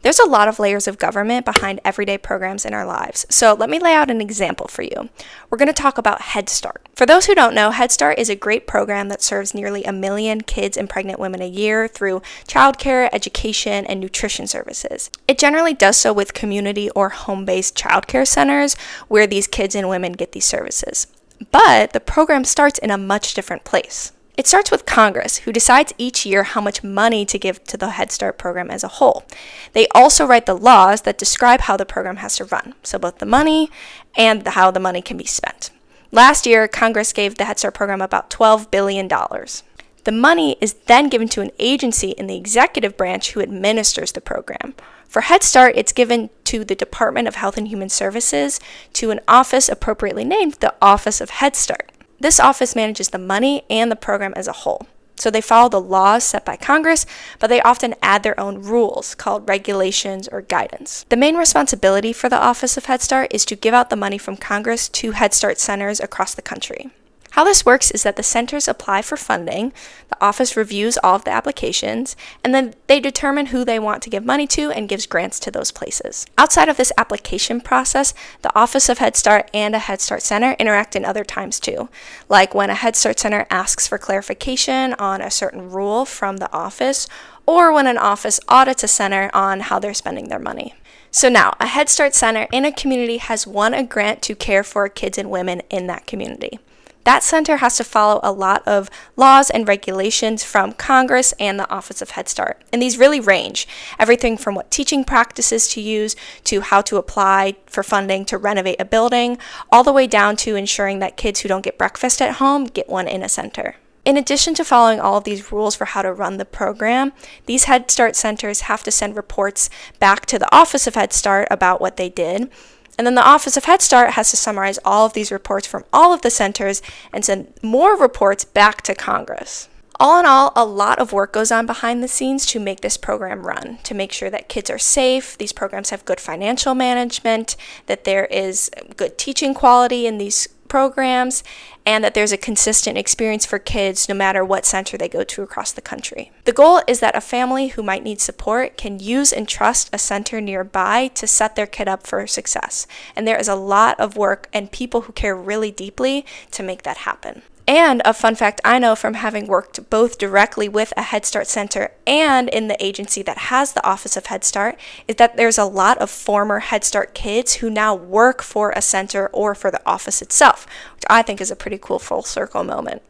There's a lot of layers of government behind everyday programs in our lives, so let me lay out an example for you. We're going to talk about Head Start. For those who don't know, Head Start is a great program that serves nearly 1 million kids and pregnant women a year through childcare, education, and nutrition services. It generally does so with community or home-based childcare centers where these kids and women get these services. But the program starts in a much different place. It starts with Congress, who decides each year how much money to give to the Head Start program as a whole. They also write the laws that describe how the program has to run, so both the money and how the money can be spent. Last year, Congress gave the Head Start program about $12 billion. The money is then given to an agency in the executive branch who administers the program. For Head Start, it's given to the Department of Health and Human Services, to an office appropriately named the Office of Head Start. This office manages the money and the program as a whole. So they follow the laws set by Congress, but they often add their own rules called regulations or guidance. The main responsibility for the Office of Head Start is to give out the money from Congress to Head Start centers across the country. How this works is that the centers apply for funding, the office reviews all of the applications, and then they determine who they want to give money to and gives grants to those places. Outside of this application process, the Office of Head Start and a Head Start center interact in other times too, like when a Head Start center asks for clarification on a certain rule from the office, or when an office audits a center on how they're spending their money. So now, a Head Start center in a community has won a grant to care for kids and women in that community. That center has to follow a lot of laws and regulations from Congress and the Office of Head Start. And these really range, everything from what teaching practices to use, to how to apply for funding to renovate a building, all the way down to ensuring that kids who don't get breakfast at home get one in a center. In addition to following all of these rules for how to run the program, these Head Start centers have to send reports back to the Office of Head Start about what they did. And then the Office of Head Start has to summarize all of these reports from all of the centers and send more reports back to Congress. All in all, a lot of work goes on behind the scenes to make this program run, to make sure that kids are safe, these programs have good financial management, that there is good teaching quality in these programs, and that there's a consistent experience for kids no matter what center they go to across the country. The goal is that a family who might need support can use and trust a center nearby to set their kid up for success. And there is a lot of work and people who care really deeply to make that happen. And a fun fact I know from having worked both directly with a Head Start center and in the agency that has the Office of Head Start is that there's a lot of former Head Start kids who now work for a center or for the office itself, which I think is a pretty cool full circle moment.